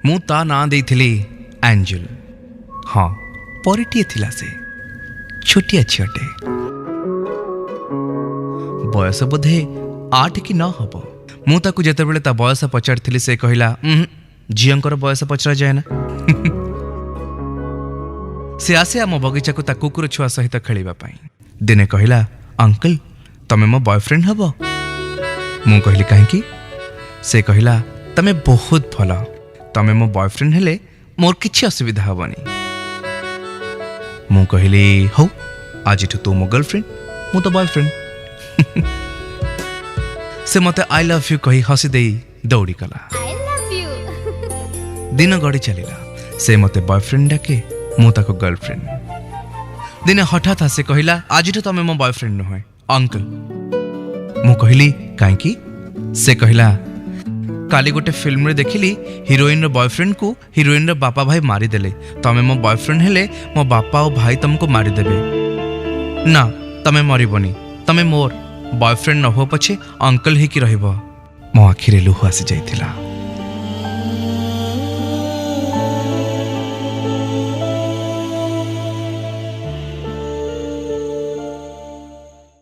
मु ता ना देइथिली एंजल। हाँ परिटिए थिला से छोटिया झीटे बयस बोधे 8 कि 9 हब। मु ताकु जेतेबेले ता बयस पचारथिली से कहला झींकर बयस पचरा जाए ना। से आसे आम बगीचा को ता कुकुर छुआ सहित खेलिबा पई। दिने कहला अंकल तमे मो बॉयफ्रेंड हब। मु कहली काहेकि? से कहला तमे बहुत भल, तमे मो बॉयफ्रेंड हेले मोर किछि असुविधा हबनी। मु कहली हौ आज तू मो गर्लफ्रेंड मु तो बॉयफ्रेंड। से मते आई लव यू कही हसी दे दौड़ी गला। दिन गड़ी चलिला। से मते बॉयफ्रेंड डाके मु ताको गर्लफ्रेंड। दिने हठात से कहला आज तमे मो बॉयफ्रेंड नुहे अंकल। मु कहली काहेकि? से कहला काली गोटे फिल्म रे देखिली हिरोइन रो बॉयफ्रेंड को हिरोइन रो बापा भाई मारी देले। तमे मो बॉयफ्रेंड हेले मो बापा और भाई तुमको मारी देबे ना, तमे मरिबनी, तमे मोर बॉयफ्रेंड न हो पछे अंकल ही कि रहइबो। मो आखिरे लुह आसी जाइथिला।